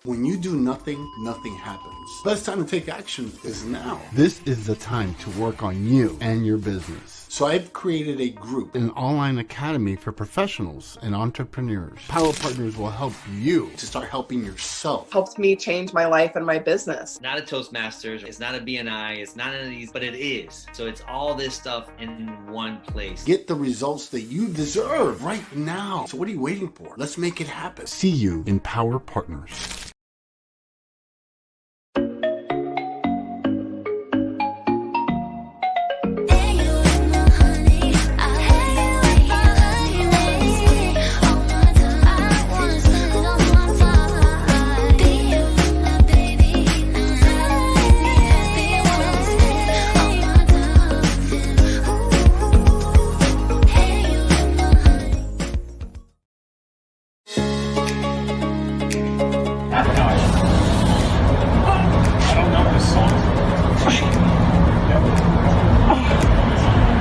When you do nothing, nothing happens. The best time to take action is now. This is the time to work on you and your business. So I've created a group, an online academy for professionals and entrepreneurs. Power Partners will help you to start helping yourself. Helped me change my life and my business. Not a Toastmasters, it's not a BNI, it's not any of these, but it is. So it's all this stuff in one place. Get the results that you deserve right now. So what are you waiting for? Let's make it happen. See you in Power Partners.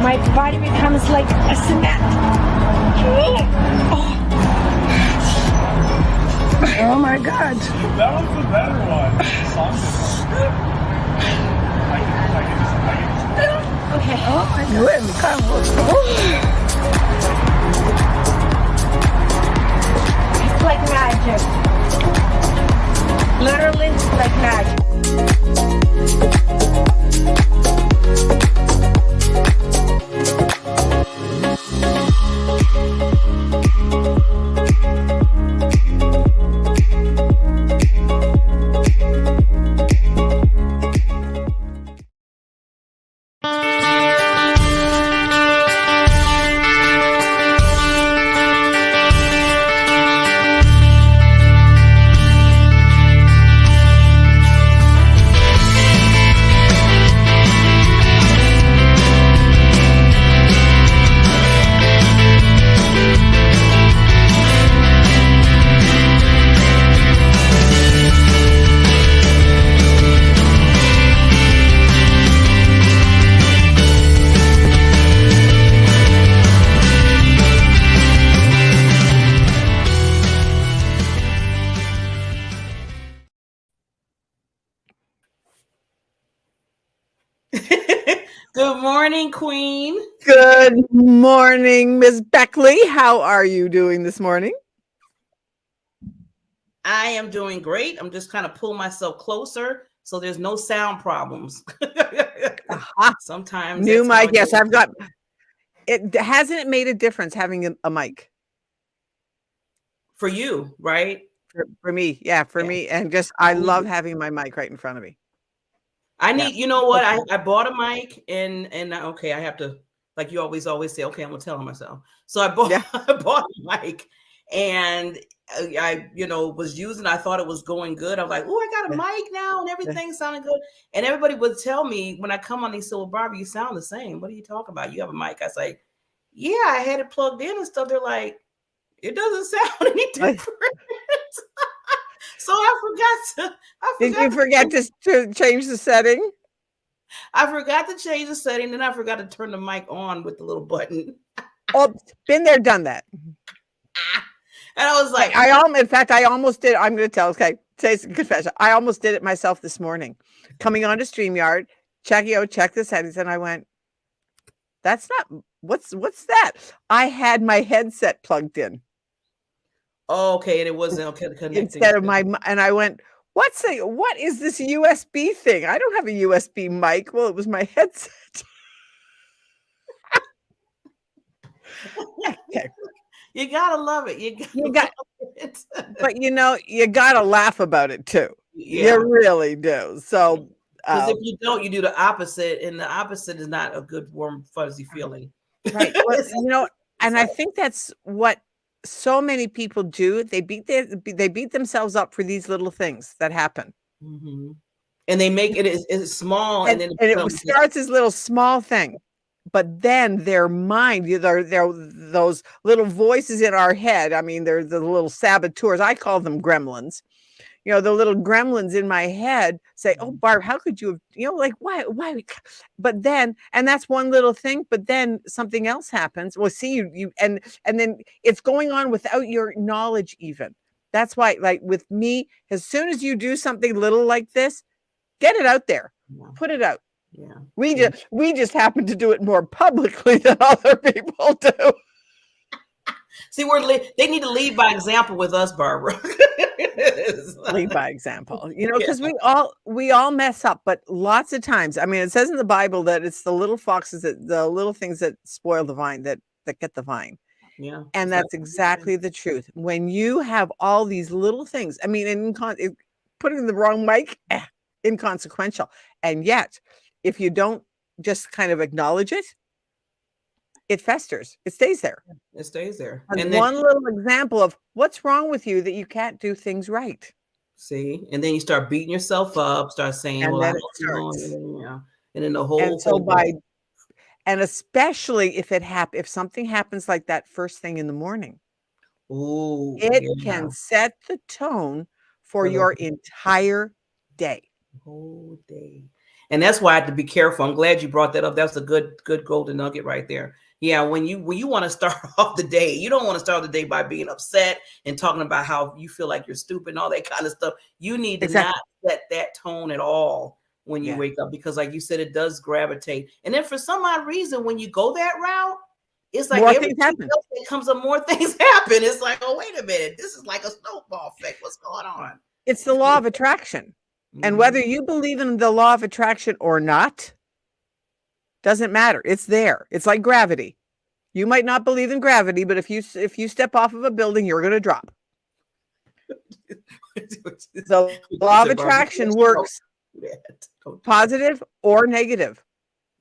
My body becomes like a cement. Oh my God. That was the better one. The song Okay. Oh my God. It's like magic. Literally, it's like magic. Good morning, Queen. Good morning, Ms. Beckley. How are you doing this morning? I am doing great. I'm just kind of pulling myself closer so there's no sound problems. Sometimes new mic. Yes, I've got it. Hasn't it made a difference having a mic for you, right? For me, yeah, for me, and just I love having my mic right in front of me. I need, you know what? I bought a mic and okay, I have to, like you always say, okay, I'm gonna tell myself. So I bought a mic and I was using, I thought it was going good. I was like, oh, I got a mic now and everything sounded good. And everybody would tell me when I come on, they said, well, Barbara, you sound the same. What are you talking about? You have a mic. I was like, yeah, I had it plugged in and stuff. They're like, it doesn't sound any different. So I forgot. Did you forget to change the setting? I forgot to change the setting, then I forgot to turn the mic on with the little button. Oh, been there, done that. And I was like, in fact, I almost did. I'm going to tell. Okay, say confession. I almost did it myself this morning, coming onto StreamYard, check the settings, and I went, "That's not what's that?" I had my headset plugged in. Oh, okay, and it wasn't connecting instead of and I went, what is this USB thing? I don't have a USB mic. Well, it was my headset. Okay. You gotta love it. But you gotta laugh about it too. Yeah. You really do. So because if you don't, you do the opposite, and the opposite is not a good warm fuzzy feeling. Right. Well, and I think that's what so many people do. They beat themselves up for these little things that happen, and they make it as small, and then it starts as little small thing, but then their mind, they're those little voices in our head. I mean, they're the little saboteurs. I call them gremlins. The little gremlins in my head say, "Oh, Barb, how could you have, like, why?" But then, and that's one little thing, but then something else happens. Well, see, you and then it's going on without your knowledge even. That's why, like with me, as soon as you do something little like this, get it out there, put it out. Yeah. We just happen to do it more publicly than other people do. See, they need to lead by example with us, Barbara. Lead by example, because we all mess up, but lots of times, I mean, it says in the Bible that it's the little foxes, the little things that spoil the vine, that get the vine. Yeah. And that's exactly the truth. When you have all these little things, I mean, putting the wrong mic, inconsequential. And yet, if you don't just kind of acknowledge it, it festers. It stays there. It stays there. And one little example of what's wrong with you that you can't do things right. See, and then you start beating yourself up, start saying, and well, then it starts. And then the whole. And so and especially if something happens like that first thing in the morning, it can set the tone for your entire day. Whole day. And that's why I have to be careful. I'm glad you brought that up. That's a good golden nugget right there. Yeah, when you want to start off the day, you don't want to start the day by being upset and talking about how you feel like you're stupid and all that kind of stuff. You need to not set that tone at all when you wake up, because like you said, it does gravitate. And then for some odd reason, when you go that route, it's like everything else that comes up, more things happen. It's like, oh, wait a minute. This is like a snowball effect. What's going on? It's the law of attraction. And whether you believe in the law of attraction or not, doesn't matter. It's there. It's like gravity. You might not believe in gravity, but if you step off of a building, you're going to drop. So the law of attraction works positive or negative.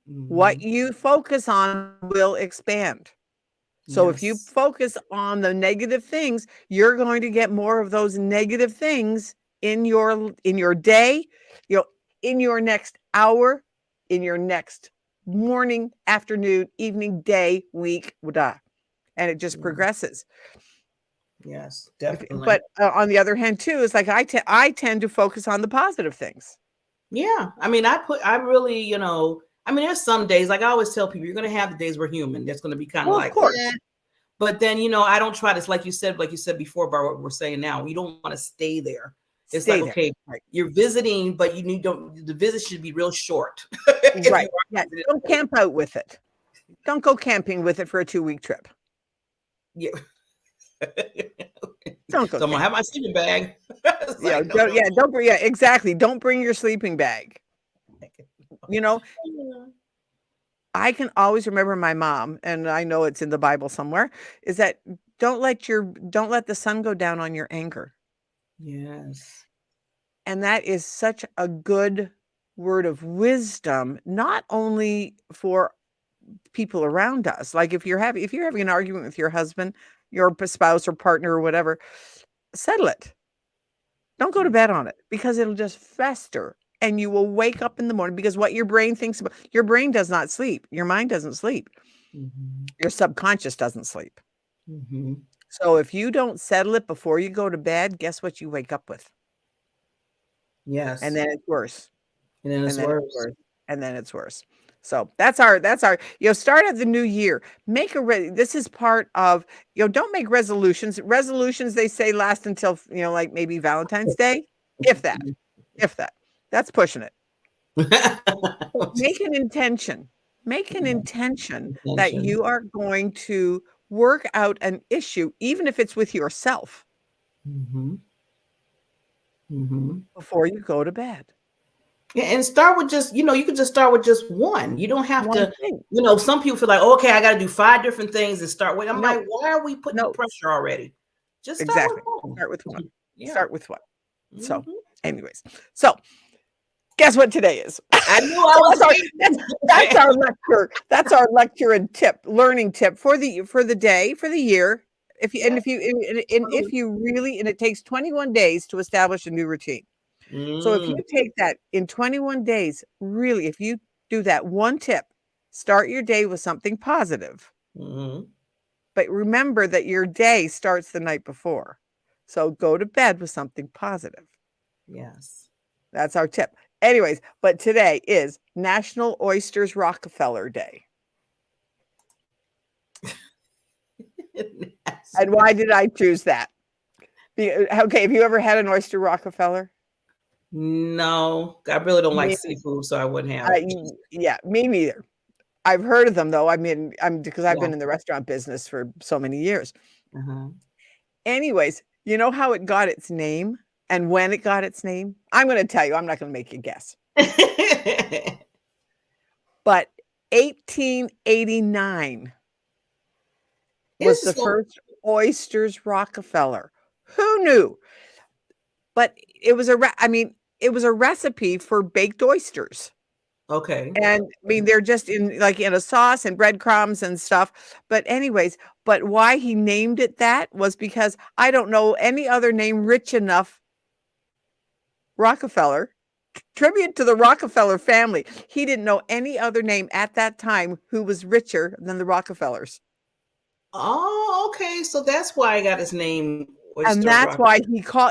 What you focus on will expand. So if you focus on the negative things, you're going to get more of those negative things in your day, in your next hour, in your next morning, afternoon, evening, day, week, and it just progresses. Yes, definitely. But on the other hand, too, it's like I tend to focus on the positive things. Yeah, I mean, I mean, there's some days, like I always tell people, you're going to have the days we're human. That's going to be kind of like, of course. But then, I don't try this, like you said before about what we're saying now. You don't want to stay there. It's like, okay, you're visiting, but the visit should be real short. Right. Yeah. Don't camp out with it. Don't go camping with it for a 2-week trip. Yeah. Don't go. So I'm gonna have my sleeping bag. Exactly. Don't bring your sleeping bag. I can always remember my mom, and I know it's in the Bible somewhere, is that don't let the sun go down on your anger. Yes. And that is such a good word of wisdom, not only for people around us. Like if you're having an argument with your husband, your spouse or partner or whatever, settle it. Don't go to bed on it, because it'll just fester and you will wake up in the morning, because what your brain thinks about, your brain does not sleep. Your mind doesn't sleep. Your subconscious doesn't sleep. So if you don't settle it before you go to bed, guess what you wake up with? Yes. And then it's worse. And then it's worse. And then it's worse. So that's our, start of the new year. This is part of, don't make resolutions. Resolutions, they say, last until, like maybe Valentine's Day. If that, that's pushing it. Make an intention that you are going to work out an issue, even if it's with yourself, before you go to bed. Yeah, and start with just, you can just start with just one. You don't have to, some people feel like, okay, I got to do 5 different things and start with. I'm like, why are we putting the pressure already? Just start with one. Start with one. Start with one. So, anyways, guess what today is? I knew I was. That's our lecture. That's our lecture and learning tip for the day, for the year. If you really, it takes 21 days to establish a new routine. So if you take that in 21 days, really, if you do that one tip, start your day with something positive. But remember that your day starts the night before. So go to bed with something positive. Yes. That's our tip. Anyways, but today is National Oysters Rockefeller Day. And why did I choose that? Okay, have you ever had an oyster Rockefeller? No, I really don't like Me, seafood, so I wouldn't have it. yeah, me neither. I've heard of them though. I mean, because I've Yeah. been in the restaurant business for so many years. Uh-huh. Anyways, you know how it got its name and when it got its name? I'm going to tell you. I'm not going to make you guess. But 1889 was the first oysters Rockefeller. Who knew? But it was it was a recipe for baked oysters. Okay. And I mean, they're just in a sauce and breadcrumbs and stuff. But anyways, but why he named it that was because I don't know any other name rich enough. Rockefeller, tribute to the Rockefeller family. He didn't know any other name at that time who was richer than the Rockefellers. Oh, okay. So that's why I got his name. And that's why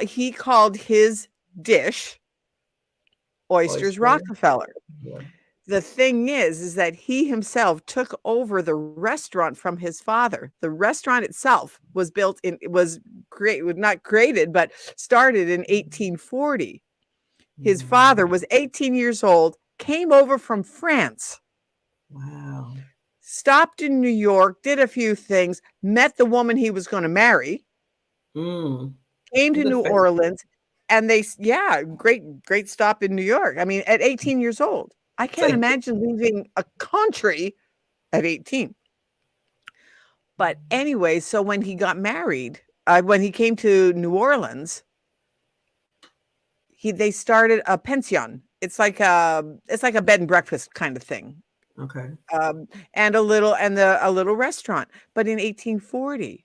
he called his dish Oysters Rockefeller. Yeah. The thing is that he himself took over the restaurant from his father. The restaurant itself was not created, but started in 1840. His father was 18 years old, came over from France. Wow. Stopped in New York, did a few things, met the woman he was going to marry, came to New Orleans, and great stop in New York. I mean, at 18 years old. I can't imagine leaving a country at 18. But anyway, so when he got married, when he came to New Orleans, they started a pension. It's like a bed and breakfast kind of thing. Okay. And a little restaurant, but in 1840.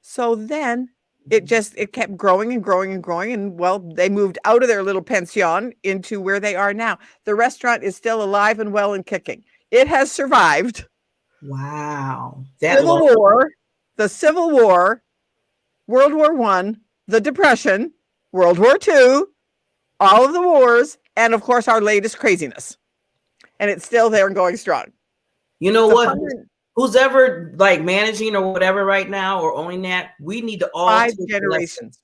So then it kept growing and growing and growing. And well, they moved out of their little pension into where they are now. The restaurant is still alive and well and kicking. It has survived. Wow. The Civil War, World War I, the Depression, World War II, all of the wars, and of course our latest craziness. And it's still there and going strong. You know what? Who's ever like managing or whatever right now or owning that, we need to all 5 generations.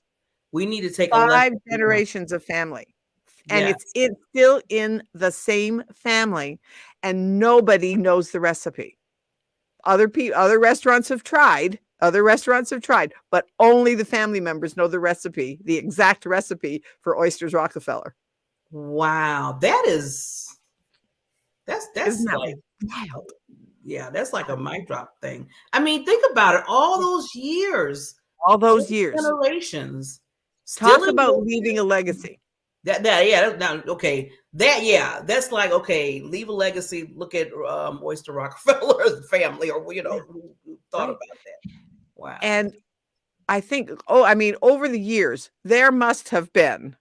We need to take 5 generations of family. And it's still in the same family and nobody knows the recipe. Other restaurants have tried, but only the family members know the recipe, the exact recipe for Oysters Rockefeller. Wow. that's like wild. Yeah, that's like a mic drop thing. I mean, think about it. All those years, generations. Talk about leaving a legacy. That's like, okay, leave a legacy. Look at Oyster Rockefeller's family, or who thought about that. Wow. And I think, over the years, there must have been,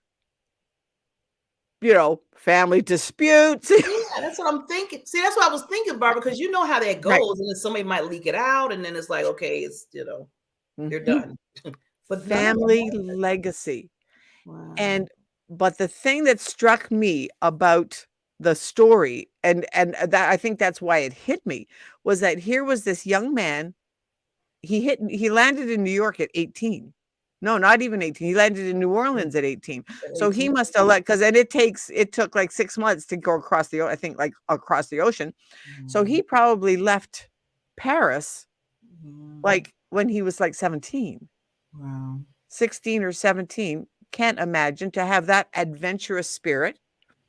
family disputes. Yeah, that's what I'm thinking. See, that's what I was thinking, Barbara, because you know how that goes, right. And then somebody might leak it out, and then it's like, okay, it's they're done. But family legacy. Wow. But the thing that struck me about the story, and that I think that's why it hit me, was that here was this young man. He landed in New York at 18. No, not even 18. He landed in New Orleans at 18. So he must have it took like 6 months to go across the ocean. So he probably left Paris like when he was like 17. Wow. 16 or 17. Can't imagine to have that adventurous spirit.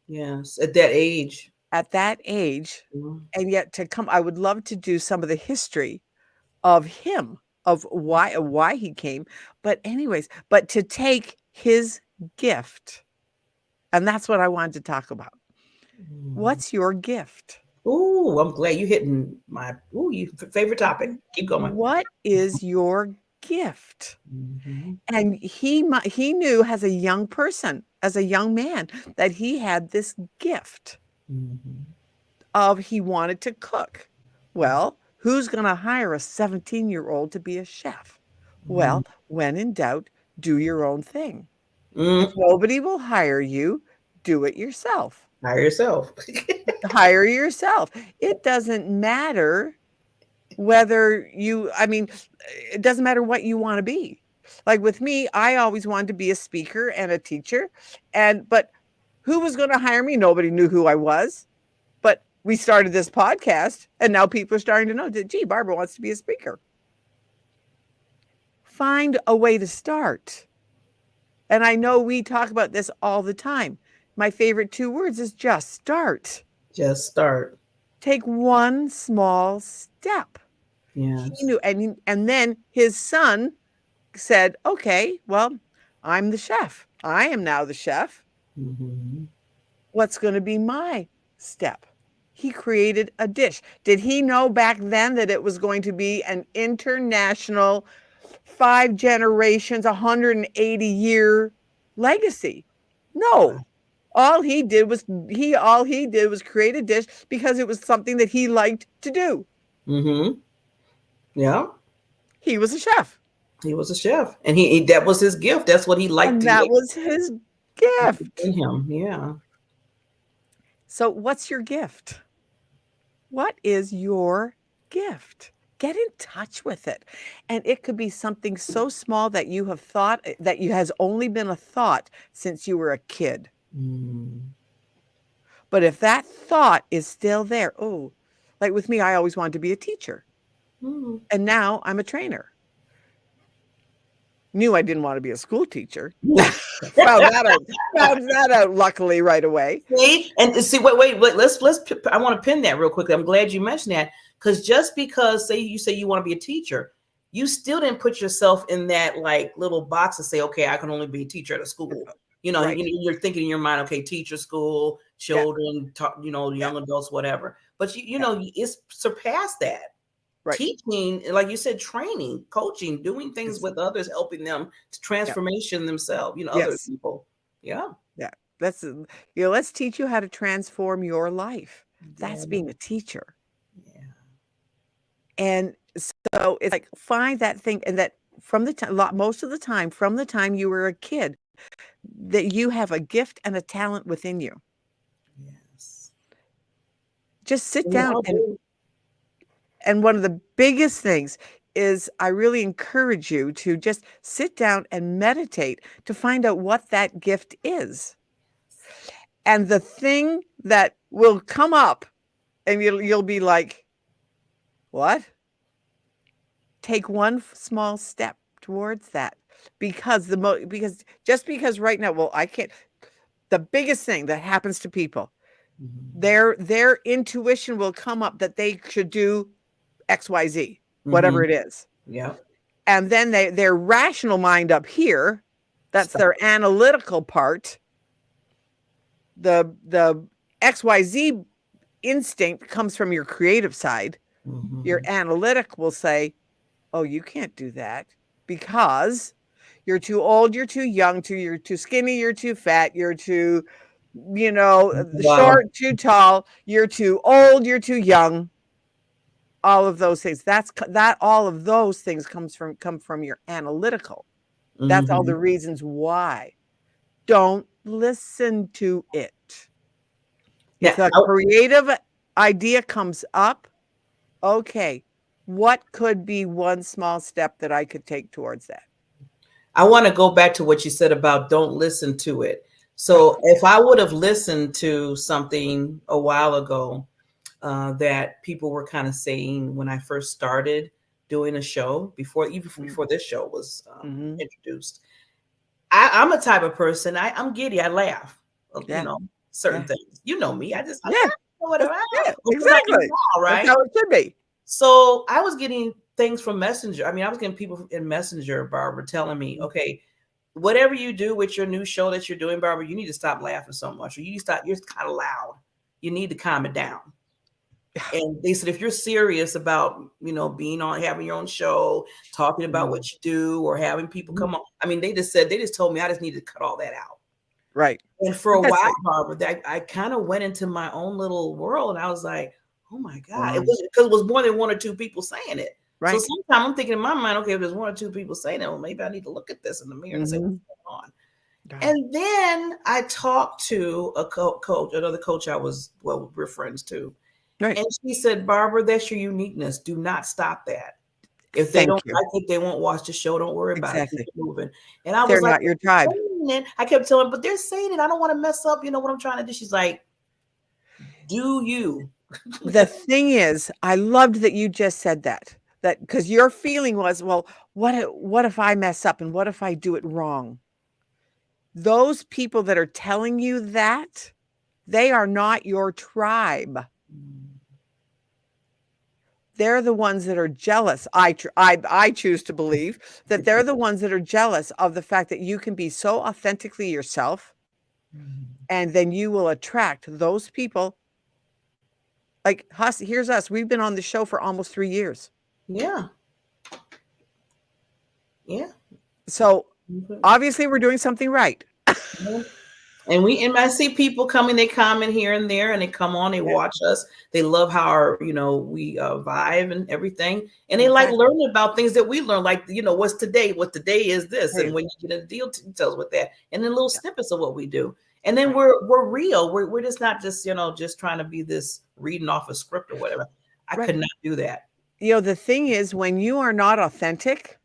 Yes, at that age. And yet to come, I would love to do some of the history of him, of why he came. But anyways, to take his gift, and that's what I wanted to talk about. What's your gift? Oh, I'm glad you're hitting my favorite topic. Keep going. What is your gift? Mm-hmm. And he knew as a young person, as a young man, that he had this gift of he wanted to cook. Well, who's going to hire a 17-year-old to be a chef? Well, when in doubt, do your own thing. If nobody will hire you, do it yourself. Hire yourself. Hire yourself. It doesn't matter it doesn't matter what you want to be. Like with me, I always wanted to be a speaker and a teacher. But who was going to hire me? Nobody knew who I was. But we started this podcast, and now people are starting to know that, gee, Barbara wants to be a speaker. Find a way to start. And I know we talk about this all the time. My favorite 2 words is just start. Just start. Take one small step. Yeah. He knew, and then his son said, okay, well, I'm the chef. I am now the chef. Mm-hmm. What's going to be my step? He created a dish. Did he know back then that it was going to be an international 5 generations, 180-year legacy? No. All he did was create a dish because it was something that he liked to do. Mm-hmm. Yeah. He was a chef. He was a chef, and he that was his gift. That's what he liked. And that was his gift in him. Yeah. So what's your gift? What is your gift? Get in touch with it. And it could be something so small that you have thought that you has only been a thought since you were a kid. But if that thought is still there, like with me, I always wanted to be a teacher. And now I'm a trainer. Knew I didn't want to be a school teacher. Found that out luckily right away. See, and see, wait. Let's. I want to pin that real quickly. I'm glad you mentioned that, because just because say you want to be a teacher, you still didn't put yourself in that like little box to say, okay, I can only be a teacher at a school. Right. You're thinking in your mind, okay, teacher, school, children, young adults, whatever. But it's surpassed that. Right. Teaching, like you said, training, coaching, doing things with others, helping them to transformation themselves, other people. Yeah. Let's teach you how to transform your life. That's being a teacher. Yeah. And so it's like find that thing, and that from the time, most of the time, from the time you were a kid, that you have a gift and a talent within you. Yes. Just sit down and one of the biggest things is I really encourage you to just sit down and meditate to find out what that gift is. And the thing that will come up and you'll be like, what? Take one small step towards that, because because right now, well, I can't. The biggest thing that happens to people, their intuition will come up that they should do XYZ, whatever it is. Yeah. And then their rational mind up here, that's their analytical part. The XYZ instinct comes from your creative side. Your analytic will say, oh, you can't do that because you're too old, you're too young, you're too skinny, you're too fat, you're too, short, too tall, you're too old, you're too young. All of those things. All of those things come from your analytical. That's all the reasons why. Don't listen to it. If a creative idea comes up, okay, what could be one small step that I could take towards that? I want to go back to what you said about don't listen to it. So if I would have listened to something a while ago, that people were kind of saying when I first started doing a show, before this show was introduced, I'm a type of person. I'm giddy. I laugh. Certain things. You know me. I laugh, whatever. Exactly. Right. That's how it should be. So I was getting things from Messenger. I was getting people in Messenger, Barbara, telling me, okay, whatever you do with your new show that you're doing, Barbara, you need to stop laughing so much, or you need to stop. You're kind of loud. You need to calm it down. And they said, if you're serious about, being on, having your own show, talking about what you do, or having people come on. They just told me I just need to cut all that out. Right. And for a while, Barbara, I kind of went into my own little world, and I was like, oh my God. It was more than one or two people saying it. Right. So sometimes I'm thinking in my mind, okay, if there's one or two people saying it, well, maybe I need to look at this in the mirror and say, what's going on? And then I talked to a coach, another coach we're friends too. Right. And she said, Barbara, that's your uniqueness. Do not stop that. If they don't Thank you. like it, they won't watch the show. Don't worry about it. Exactly. Keep moving. And I They're was like, not your tribe. I kept telling, but they're saying it. I don't want to mess up. You know what I'm trying to do? She's like, do you? The thing is, I loved that you just said that because your feeling was, well, what if I mess up and what if I do it wrong? Those people that are telling you that, they are not your tribe. They're the ones that are jealous. I choose to believe that they're the ones that are jealous of the fact that you can be so authentically yourself, and then you will attract those people. Like us, here's us. We've been on the show for almost 3 years. Yeah. Yeah. So obviously we're doing something right. And I see people coming, they comment here and there, and they come on, they watch us. They love how our, we vibe and everything. And they like learning about things that we learn, like, what's today? What today is this? And when you get into details with that, and then little snippets of what we do. And then we're real. We're just not just, just trying to be this reading off a script or whatever. I could not do that. The thing is, when you are not authentic,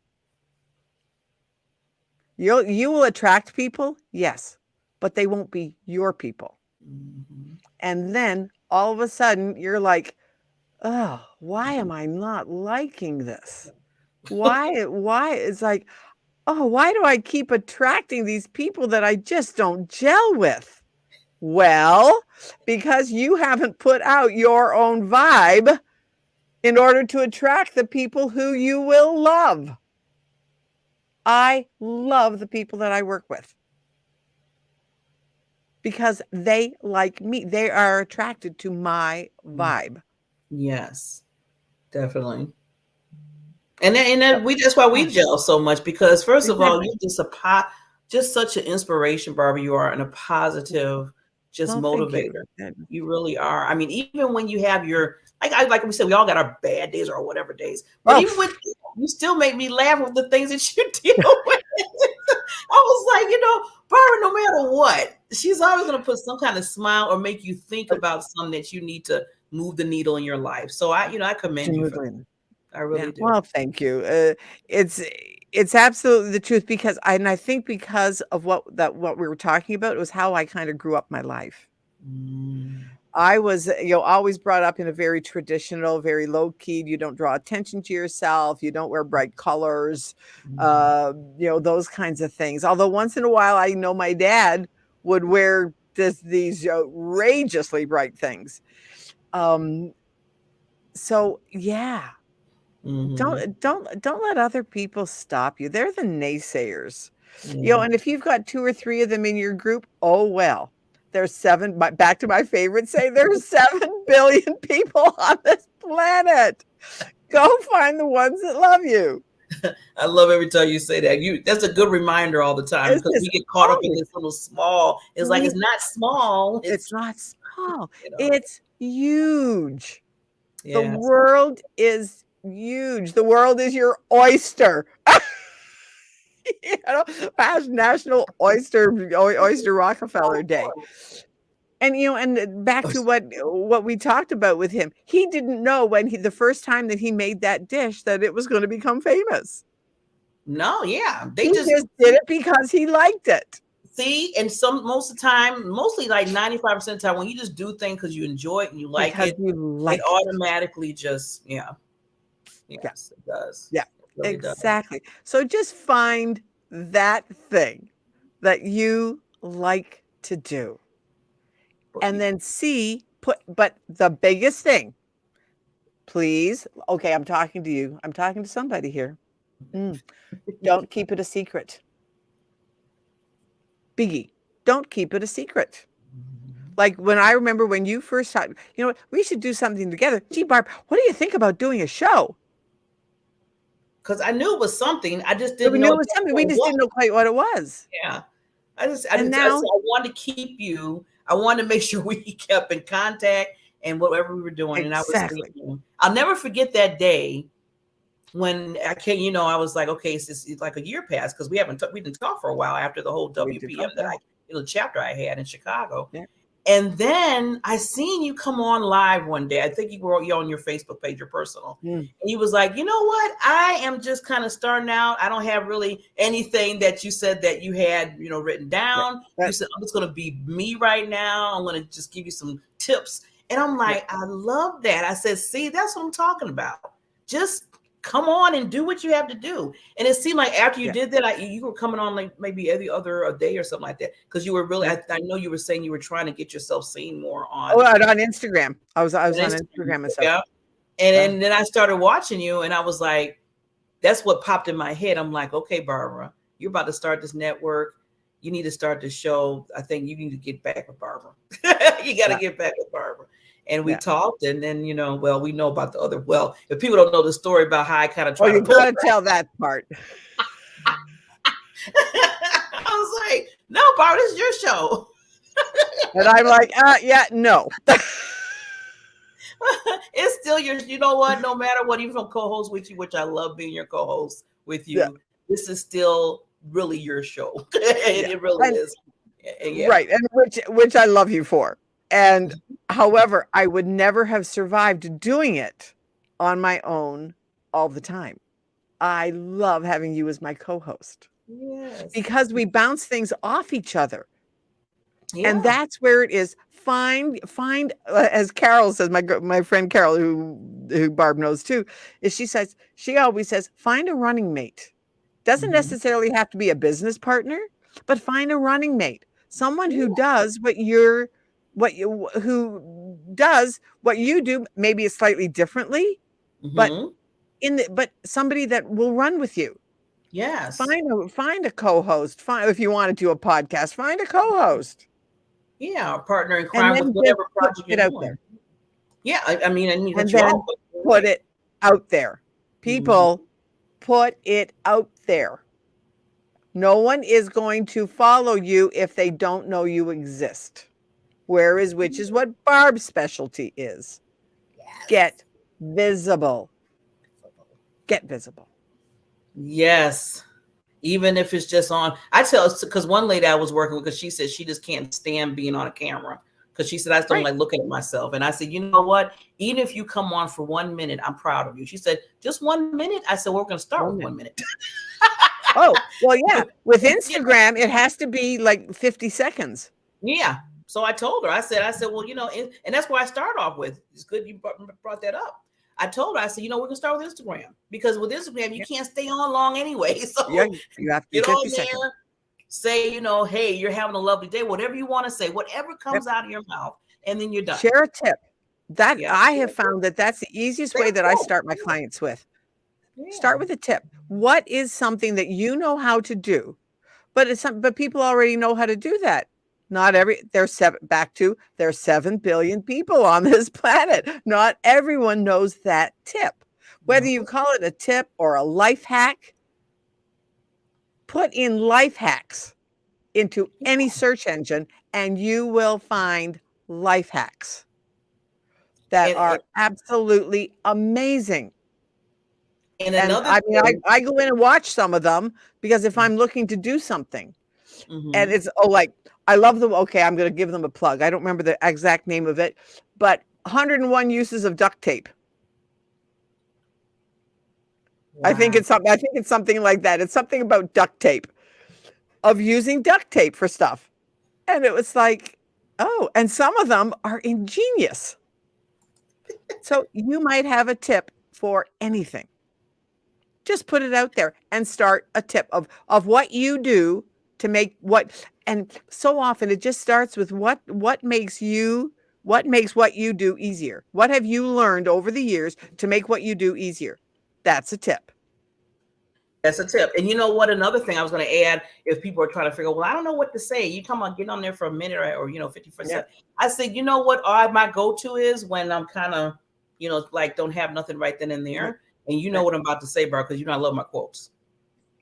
you will attract people, yes, but they won't be your people. Mm-hmm. And then all of a sudden you're like, oh, why am I not liking this? Why it's like, oh, why do I keep attracting these people that I just don't gel with? Well, because you haven't put out your own vibe in order to attract the people who you will love. I love the people that I work with because they like me. They are attracted to my vibe. Yes, definitely. And that's why we gel so much, because first of all, you're just such an inspiration, Barbara. You are, and a positive, motivator. You really are. I mean, even when you have your, like we said, we all got our bad days or whatever days, but even with you still make me laugh with the things that you deal with. I was like, Barbara, no matter what, she's always going to put some kind of smile or make you think about something that you need to move the needle in your life. So I commend you for that. I really do. Well, thank you. It's absolutely the truth, because I think because of what we were talking about, it was how I kind of grew up my life. I was, always brought up in a very traditional, very low key. You don't draw attention to yourself. You don't wear bright colors, those kinds of things. Although once in a while, I know my dad would wear these outrageously bright things. So yeah. Don't let other people stop you. They're the naysayers. And if you've got 2 or 3 of them in your group, oh well. There's 7, back to my favorite saying, there's 7 billion people on this planet. Go find the ones that love you. I love every time you say that. That's a good reminder all the time, because we get caught up in this little small. It's like, it's not small. It's not small. It's huge. Yes. The world is huge. The world is your oyster. Past National Oyster Rockefeller Day. And and back to what we talked about with him, he didn't know the first time that he made that dish that it was going to become famous. No, yeah, he just did it because he liked it. See, and most of the time, mostly like 95% of the time, when you just do things because you enjoy it and you like it, it automatically just yes, it does. Yeah. Really exactly. Does. So just find that thing that you like to do, and then but the biggest thing, please. Okay, I'm talking to you. I'm talking to somebody here. Don't keep it a secret. Biggie, don't keep it a secret. Like when I remember when you first thought, we should do something together. Gee, Barb, what do you think about doing a show? Because I knew it was something. I just didn't know. We knew it was something. We just didn't know quite what it was. Yeah. I wanted to keep you. I wanted to make sure we kept in contact and whatever we were doing. Exactly. And I'll never forget that day when I was like, okay, it's like a year passed, because we didn't talk for a while after the whole WPM chapter I had in Chicago. Yeah. And then I seen you come on live one day. I think you're on your Facebook page, your personal. And you was like, you know what? I am just kind of starting out. I don't have really anything that you said that you had, written down. You said, I'm just going to be me right now. I'm going to just give you some tips. And I'm like, I love that. I said, see, that's what I'm talking about. Just come on and do what you have to do. And it seemed like after you did that, you were coming on like maybe every other day or something like that. Because you were really, I know you were saying you were trying to get yourself seen more on. Oh, on Instagram. I was on Instagram and stuff. Yeah. And then I started watching you and I was like, that's what popped in my head. I'm like, okay, Barbara, you're about to start this network. You need to start this show. I think you need to get back with Barbara. You got to get back with Barbara. And we talked, and then, we know about the other. Well, if people don't know the story about how I kind of tried you got to tell that part. I was like, no, Barbara, this is your show. And I'm like, no. It's still yours. You know what? No matter what, even if I'm co-host with you, which I love being your co-host with you, this is still really your show. It really is. Right. And which I love you for. And however, I would never have survived doing it on my own all the time. I love having you as my co-host. Yes. Because we bounce things off each other. Yeah. And that's where it is. Find as Carol says, my friend Carol, who Barb knows too, is she always says, find a running mate. Doesn't necessarily have to be a business partner, but find a running mate. Someone who does what you do, maybe it's slightly differently, but somebody that will run with you. Yes. Find a co-host. If you want to do a podcast, find a co-host. Yeah, a partner in crime with whatever project you're doing. There. Yeah, I mean, and then put it out there. People, put it out there. No one is going to follow you if they don't know you exist. Which is what Barb's specialty is. Yes. Get visible. Get visible. Yes. Even if it's just on, I tell, because one lady I was working with, because she said she just can't stand being on a camera. Because she said, I just don't like looking at myself. And I said, you know what? Even if you come on for 1 minute, I'm proud of you. She said, just 1 minute? I said, we're going to start with 1 minute. Oh, well, yeah. With Instagram, it has to be like 50 seconds. Yeah. So I told her, I said, well, and that's where I start off with. It's good you brought that up. I told her, I said, we're going to start with Instagram, because with Instagram, you can't stay on long anyway. So you have to get on there, say, hey, you're having a lovely day, whatever you want to say, whatever comes out of your mouth, and then you're done. Share a tip. I have found that's the easiest way that I start my clients with. Yeah. Start with a tip. What is something that you know how to do, but people already know how to do that. There's 7 billion people on this planet. Not everyone knows that tip. Whether you call it a tip or a life hack, put in life hacks into any search engine and you will find life hacks that are absolutely amazing. And I go in and watch some of them, because if I'm looking to do something and it's I love them. Okay, I'm going to give them a plug. I don't remember the exact name of it, but 101 uses of duct tape. Wow. I think it's something like that. It's something about duct tape, of using duct tape for stuff. And it was like, oh, and some of them are ingenious. So you might have a tip for anything. Just put it out there and start a tip of what you do to make and so often it just starts with what makes what you do easier. What have you learned over the years to make what you do easier? That's a tip. That's a tip. And you know what? Another thing I was going to add, if people are trying to figure, well, I don't know what to say. You come on, get on there for a minute or 50%. Yeah. I said, you know what? My go-to is when I'm kind of, like don't have nothing right then and there. And you know what I'm about to say, bro, because I love my quotes.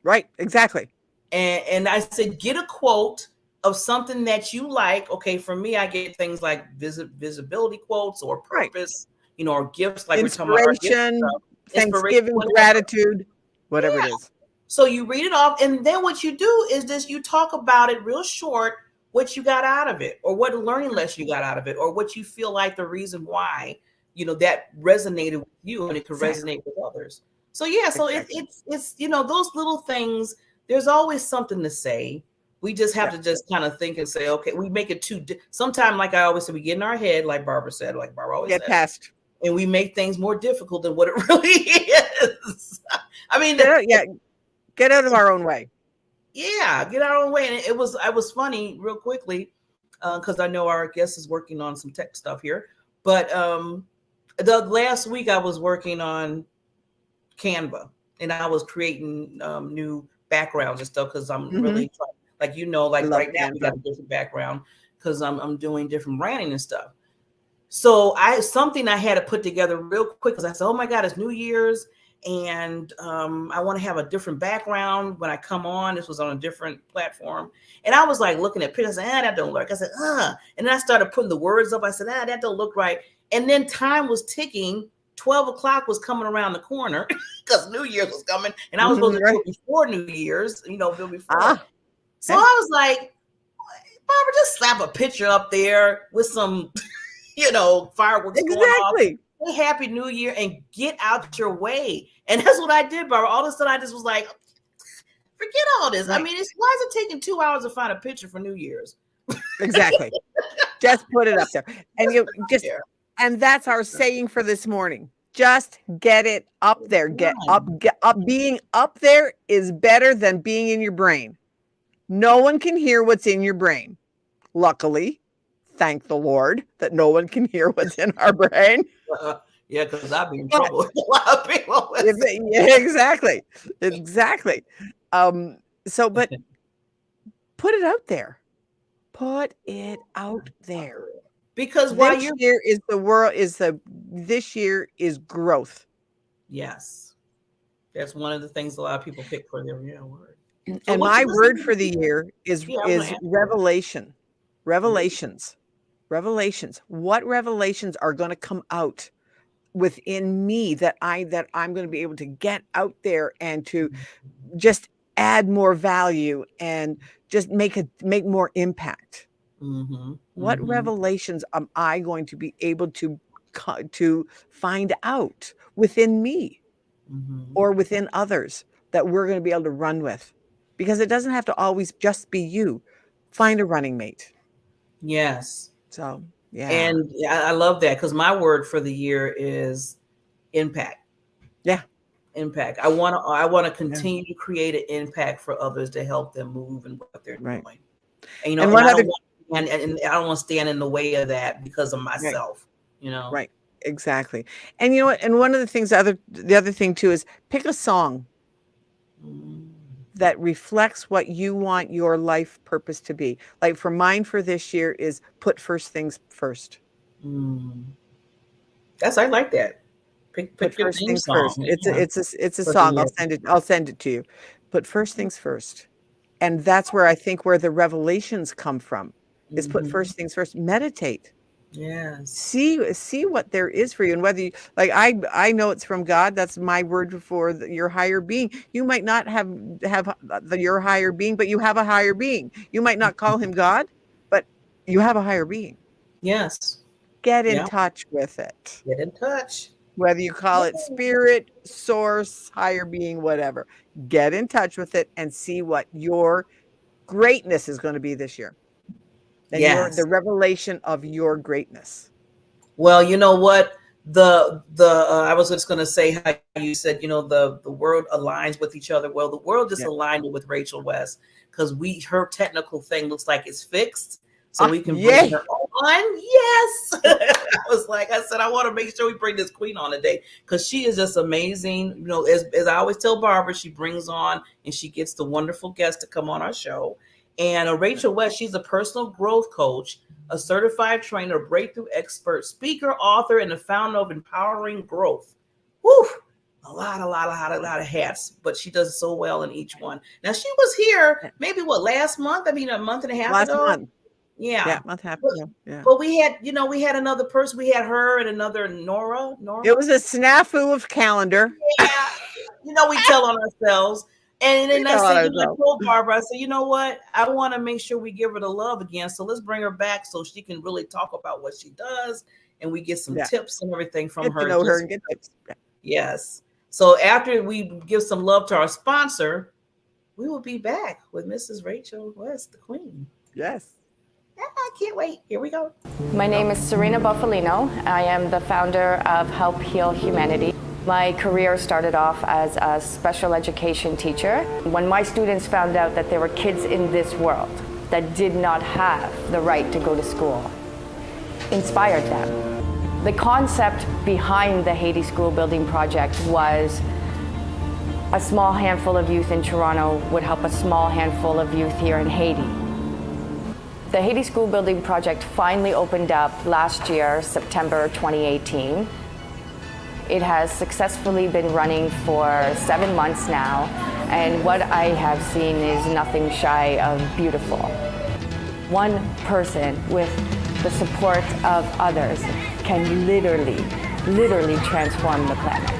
Right. Exactly. And I said, get a quote of something that you like. Okay. For me, I get things like visibility quotes or purpose, or gifts, like inspiration, Thanksgiving, gratitude, whatever it is. So you read it off. And then what you do is you talk about it real short what you got out of it, or what learning lesson you got out of it, or what you feel like the reason why, that resonated with you and it could resonate with others. So yeah, so it's those little things, there's always something to say. We just have to just kind of think and say, okay, we make it sometimes, like I always say, we get in our head, like Barbara always get said, past, and we make things more difficult than what it really is. I mean, get out of our own way. Yeah, get our own way. And it was funny real quickly, because I know our guest is working on some tech stuff here. But the last week I was working on Canva, and I was creating new backgrounds and stuff, because I'm really trying, like right now we got a different background because I'm doing different branding and stuff. So something I had to put together real quick, because I said, oh my God, it's New Year's, and I want to have a different background when I come on. This was on a different platform, and I was like looking at pictures. I said, that don't look. I said, and then I started putting the words up. I said, that don't look right. And then time was ticking. 12 o'clock was coming around the corner because New Year's was coming, and I was supposed to do it before New Year's, before. So I was like, Barbara, just slap a picture up there with some, fireworks going off. Say Happy New Year and get out your way. And that's what I did, Barbara. All of a sudden, I just was like, forget all this. I mean, why is it taking 2 hours to find a picture for New Year's? Exactly. Just put it up there. And that's our saying for this morning. Just get it up there. Get up. Being up there is better than being in your brain. No one can hear what's in your brain. Luckily, thank the Lord that no one can hear what's in our brain. Yeah, because I'd be in trouble with a lot of people. Exactly. But put it out there. Put it out there. Because this year is growth. Yes. That's one of the things a lot of people pick for their word. And my word for the year is revelation. Revelations. What revelations are going to come out within me that I'm going to be able to get out there and to just add more value and just make more impact? What revelations am I going to be able to find out within me or within others that we're going to be able to run with? Because it doesn't have to always just be you. Find a running mate. Yes. So, yeah. And I love that, because my word for the year is impact. Yeah. Impact. I want to continue to create an impact for others to help them move in what they're doing. And, and I don't want to stand in the way of that because of myself, Right. Exactly. And you know what? And one of the things, the other thing too, is pick a song that reflects what you want your life purpose to be. Like for mine for this year is put first things first. I like that. Put first things first. It's a song. I'll send it to you. Put first things first. And that's where I think where the revelations come from is put first things first. Meditate. Yeah. See what there is for you, and whether you like. I know it's from God. That's my word for your higher being. You might not have your higher being, but you have a higher being. You might not call him God, but you have a higher being. Yes. Get in touch with it. Get in touch. Whether you call it spirit, source, higher being, whatever. Get in touch with it and see what your greatness is going to be this year. And the revelation of your greatness. Well, you know what? I was just going to say how you said, the world aligns with each other. Well, the world just aligned with Rachel West, because her technical thing looks like it's fixed. So we can bring her on. Yes. I said, I want to make sure we bring this queen on today, because she is just amazing. As I always tell Barbara, she brings on and she gets the wonderful guests to come on our show. And Rachel West, she's a personal growth coach, a certified trainer, breakthrough expert, speaker, author, and the founder of Empowering Growth. Woo! A lot of hats, but she does so well in each one. Now, she was here maybe last month? I mean, a month and a half ago? Last month. Yeah. Month and a half ago. Yeah. But we had another person. We had her and another Nora. It was a snafu of calendar. Yeah. We tell on ourselves. And then We I know said, how you to know, I tell. told Barbara, I said, you know what? I want to make sure we give her the love again. So let's bring her back so she can really talk about what she does, and we get some Yeah. tips and everything from Get to her. know her and get tips. Yeah. Yes. So after we give some love to our sponsor, we will be back with Mrs. Rachel West, the Queen. Yes. I can't wait. Here we go. My name is Serena Buffalino. I am the founder of Help Heal Humanity. My career started off as a special education teacher. When my students found out that there were kids in this world that did not have the right to go to school, inspired them. The concept behind the Haiti School Building Project was a small handful of youth in Toronto would help a small handful of youth here in Haiti. The Haiti School Building Project finally opened up last year, September 2018. It has successfully been running for 7 months now, and what I have seen is nothing shy of beautiful. One person with the support of others can literally transform the planet.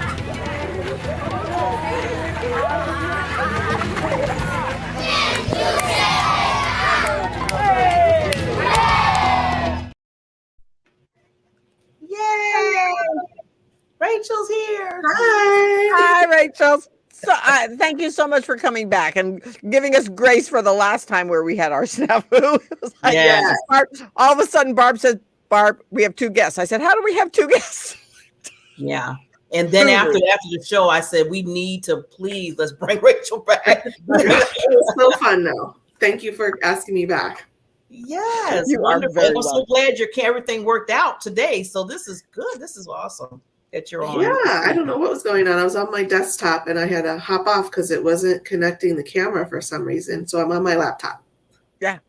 Yay! Rachel's here. Hi, Rachel. So thank you so much for coming back and giving us grace for the last time where we had our snafu. It was like, Yes. Barb, all of a sudden, Barb said, Barb, we have 2 guests. I said, how do we have 2 guests? Yeah. And then after the show, I said, we need to please, let's bring Rachel back. It was so fun, though. Thank you for asking me back. Yes. You are Wonderful. very I'm so glad everything worked out today. So this is good. This is awesome that you're on. Yeah, I don't know what was going on. I was on my desktop and I had to hop off because it wasn't connecting the camera for some reason. So I'm on my laptop. Yeah.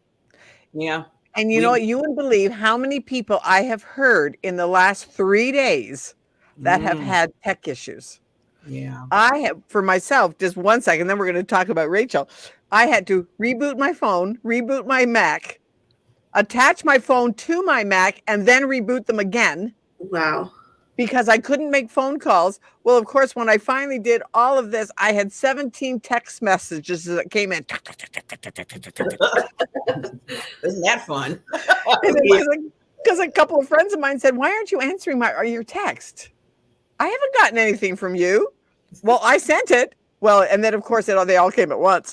Yeah. And you know what? You wouldn't believe how many people I have heard in the last 3 days that have had tech issues. Yeah. I have, for myself, just 1 second, then we're going to talk about Rachel. I had to reboot my phone, reboot my Mac, attach my phone to my Mac, and then reboot them again. Wow. Because I couldn't make phone calls. Well, of course, when I finally did all of this, I had 17 text messages that came in. Isn't that fun? Because a couple of friends of mine said, why aren't you answering your text? I haven't gotten anything from you. Well, I sent it. Well, and then, of course, they all came at once.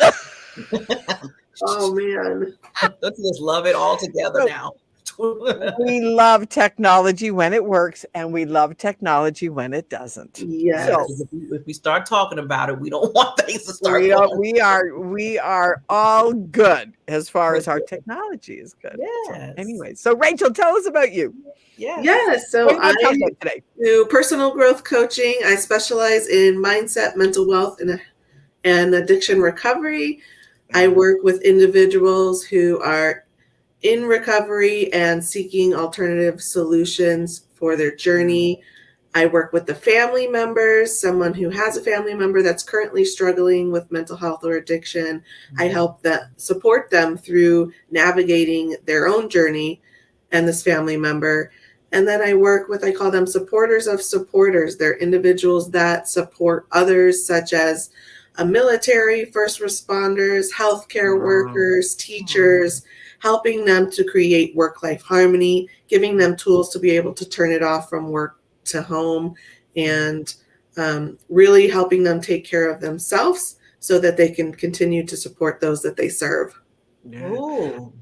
Oh, man. Let's just love it all together now. We love technology when it works, and we love technology when it doesn't. Yes. So, if we start talking about it, we don't want things to start. We are all good as far as our technology is good. Yes. So, anyway, so Rachel, tell us about you. Yes. So What are I you talking about today? do personal growth coaching. I specialize in mindset, mental wealth, and addiction recovery. I work with individuals who are in recovery and seeking alternative solutions for their journey. I work with the family members, someone who has a family member that's currently struggling with mental health or addiction. I help support them through navigating their own journey and this family member. And then I work with, I call them supporters of supporters. They're individuals that support others, such as military, first responders, healthcare workers, teachers, helping them to create work-life harmony, giving them tools to be able to turn it off from work to home, and really helping them take care of themselves so that they can continue to support those that they serve. Oh,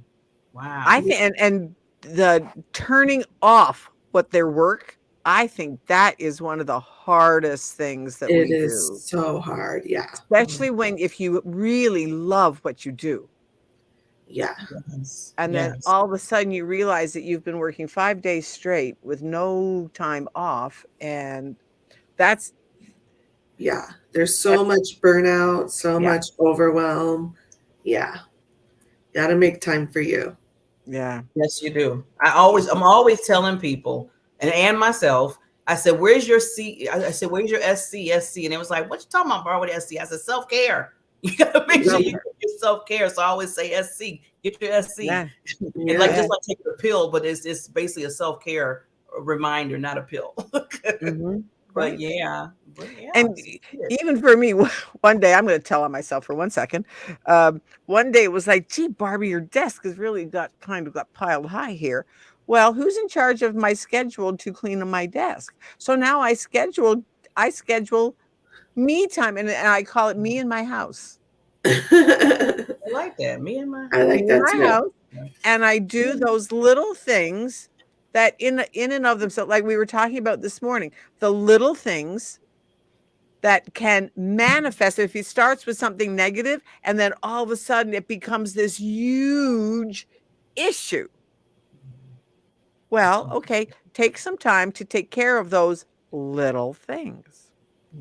wow. I think, and the turning off their work, I think that is one of the hardest things that we do. It is so hard, yeah. Especially if you really love what you do. Yeah. Yes. And then all of a sudden you realize that you've been working 5 days straight with no time off. And that's. Yeah. There's so much burnout, so much overwhelm. Yeah. Got to make time for you. Yeah. Yes, you do. I'm always telling people and myself, I said, where's your C? I said, where's your SC? And it was like, what you talking about, bro, with SC? I said, self-care. You gotta make sure you get your self-care. So I always say SC, get your SC. Yeah. And like just like taking a pill, but it's basically a self-care reminder, not a pill. But But yeah, And even for me, one day, I'm going to tell on myself for 1 second. One day it was like, gee, Barbie, your desk has really got piled high here. Well, who's in charge of my schedule to clean my desk? So now I schedule me time, and I call it me in my house. I like that. Me and my I like that too. House, and I do those little things that in and of themselves, like we were talking about this morning, the little things that can manifest. If it starts with something negative and then all of a sudden it becomes this huge issue. Well, okay, take some time to take care of those little things.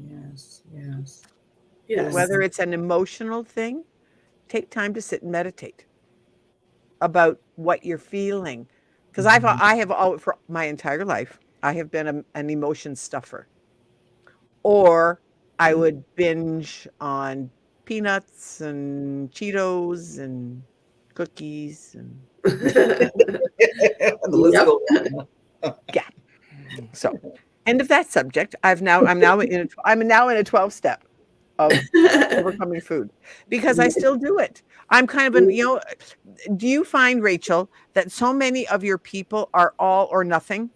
Yes, yes. Yes. Whether it's an emotional thing, take time to sit and meditate about what you're feeling. Because I have all for my entire life, I have been an emotion stuffer. Or I would binge on peanuts and Cheetos and cookies and The list Yep. goes on. yeah. So, end of that subject. I'm now in a 12-step of overcoming food because I still do it. I'm kind of do you find, Rachel, that so many of your people are all or nothing?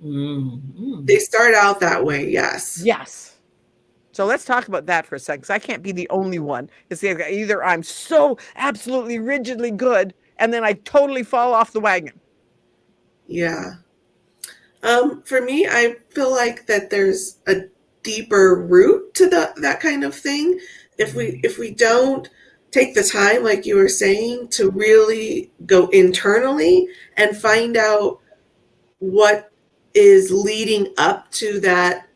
They start out that way, yes. Yes. So let's talk about that for a second, because I can't be the only one. It's either I'm so absolutely rigidly good, and then I totally fall off the wagon. Yeah. For me, I feel like that there's a deeper root to that kind of thing. If we don't take the time, like you were saying, to really go internally and find out what is leading up to that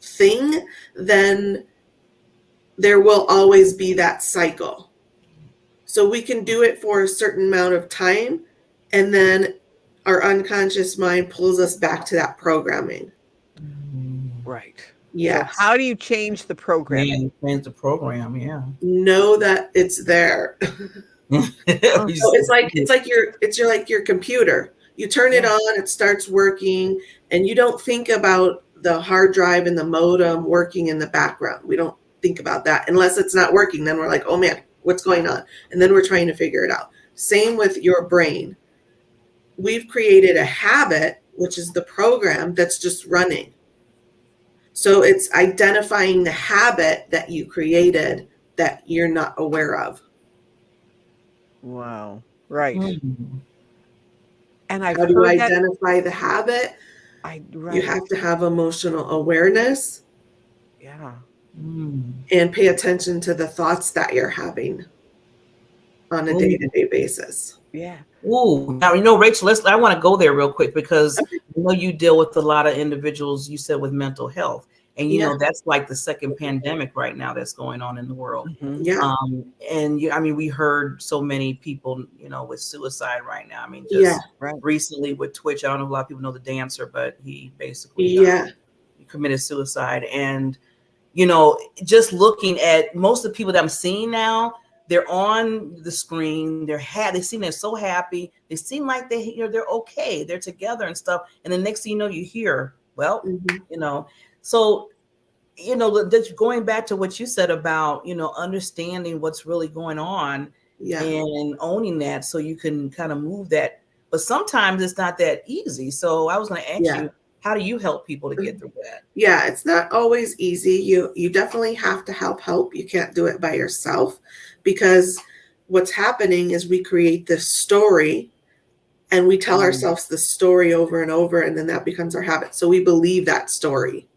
thing, then there will always be that cycle. So we can do it for a certain amount of time, and then our unconscious mind pulls us back to that programming. Right. Yeah. So how do you change the program? Yeah, change the program. Yeah. Know that it's there. So it's like your computer. You turn it on, it starts working, and you don't think about the hard drive and the modem working in the background. We don't think about that unless it's not working. Then we're like, oh man, what's going on? And then we're trying to figure it out. Same with your brain. We've created a habit, which is the program that's just running. So it's identifying the habit that you created that you're not aware of. Wow. Right. And how do you identify the habit? You have to have emotional awareness. Yeah. And pay attention to the thoughts that you're having on a day-to-day basis. Yeah. Ooh, now, Rachel, I want to go there real quick because you deal with a lot of individuals, you said, with mental health. And, that's like the second pandemic right now that's going on in the world. Yeah. And we heard so many people, with suicide right now. I mean, just recently with Twitch, I don't know if a lot of people know the dancer, but he basically he committed suicide. And, just looking at most of the people that I'm seeing now, they're on the screen. They seem they're so happy. They seem like they're okay. They're together and stuff. And the next thing you know, you hear, so, going back to what you said about, understanding what's really going on and owning that so you can kind of move that. But sometimes it's not that easy. So I was going to ask you, how do you help people to get through that? Yeah, it's not always easy. You definitely have to help. You can't do it by yourself, because what's happening is we create this story and we tell ourselves the story over and over, and then that becomes our habit. So we believe that story.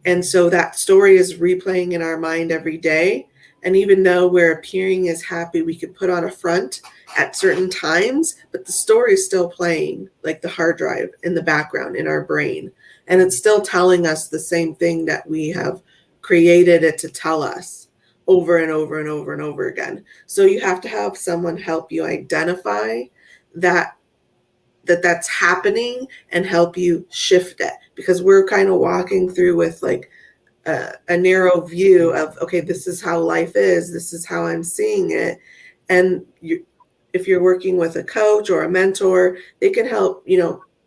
And so that story is replaying in our mind every day. And even though we're appearing as happy, we could put on a front at certain times, but the story is still playing like the hard drive in the background in our brain. And it's still telling us the same thing that we have created it to tell us over and over and over and over again. So you have to have someone help you identify that's happening and help you shift it, because we're kind of walking through with like a narrow view of, okay, this is how life is. This is how I'm seeing it. And if you're working with a coach or a mentor, they can help,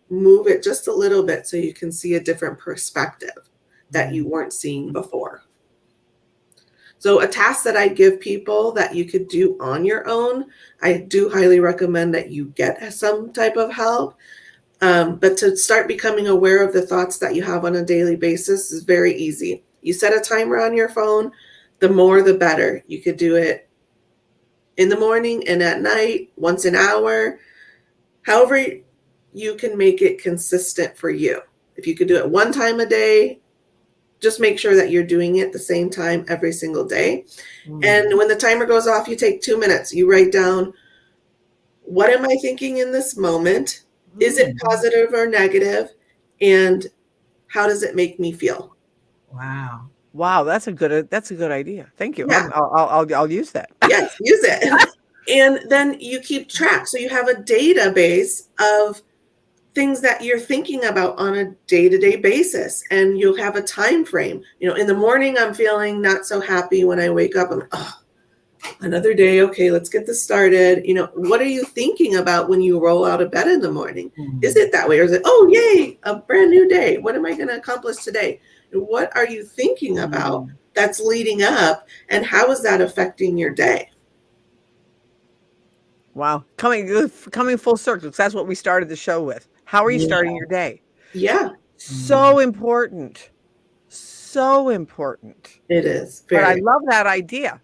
move it just a little bit so you can see a different perspective. that you weren't seeing before. So a task that I give people that you could do on your own, I do highly recommend that you get some type of help. But to start becoming aware of the thoughts that you have on a daily basis is very easy. You set a timer on your phone, the more the better. You could do it in the morning and at night, once an hour, however you can make it consistent for you. If you could do it one time a day, just make sure that you're doing it the same time every single day. And when the timer goes off, you take 2 minutes. You write down, what am I thinking in this moment? Is it positive or negative? And how does it make me feel? Wow. Wow, that's a good idea. Thank you. Yeah. I'll use that. Yes, use it. And then you keep track. So you have a database of things that you're thinking about on a day-to-day basis, and you'll have a time frame. You know, in the morning, I'm feeling not so happy. When I wake up, I'm like, oh, another day. Okay, let's get this started. You know, what are you thinking about when you roll out of bed in the morning? Is it that way? Or is it, oh, yay, a brand new day. What am I going to accomplish today? And what are you thinking about that's leading up, and how is that affecting your day? Wow. Coming full circle, because that's what we started the show with. How are you starting your day? Yeah. So important. So important. It is. But I love that idea.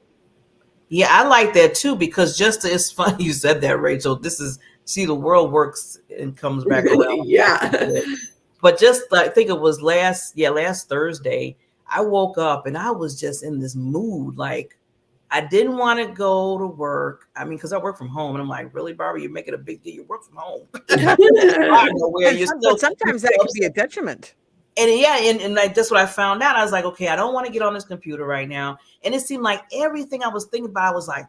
Yeah, I like that too, because it's funny you said that, Rachel. See, the world works and comes back around. Yeah. But just I think it was last Thursday, I woke up and I was just in this mood. Like, I didn't want to go to work. I mean, because I work from home, and I'm like, really, Barbara, you're making a big deal. You work from home. But sometimes that can be a detriment. And like, that's what I found out. I was like, okay, I don't want to get on this computer right now. And it seemed like everything I was thinking about, I was like,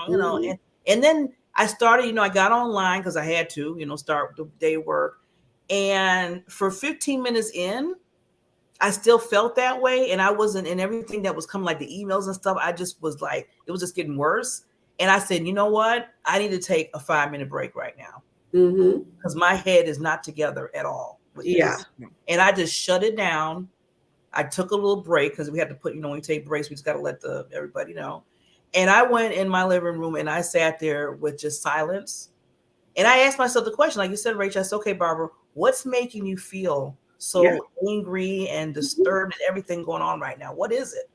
you know. And then I started, I got online because I had to, start the day work. And for 15 minutes in, I still felt that way, and I wasn't, and everything that was coming, like the emails and stuff, I just was like, it was just getting worse. And I said, you know what? I need to take a 5-minute break right now, because my head is not together at all with this. And I just shut it down. I took a little break because we had to put, when you take breaks, we just got to let everybody know. And I went in my living room and I sat there with just silence. And I asked myself the question, like you said, Rachel, I said, okay, Barbara, what's making you feel so angry and disturbed and everything going on right now? What is it?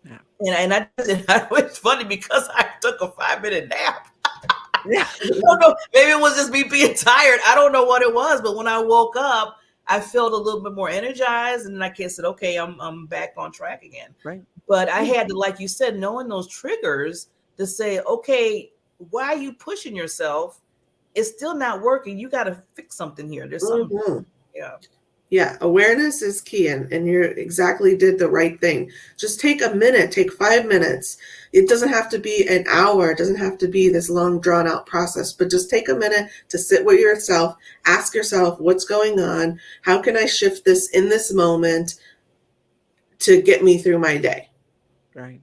And it's funny because I took a 5-minute nap. I don't know, maybe it was just me being tired. I don't know what it was, but when I woke up, I felt a little bit more energized, and then I said, okay, I'm back on track again. Right. But I had to, like you said, knowing those triggers to say, okay, why are you pushing yourself? It's still not working. You got to fix something here. There's something. Yeah, awareness is key, and you exactly did the right thing. Just take a minute, take 5 minutes. It doesn't have to be an hour. It doesn't have to be this long, drawn out process, but just take a minute to sit with yourself, ask yourself, what's going on? How can I shift this in this moment to get me through my day? Right.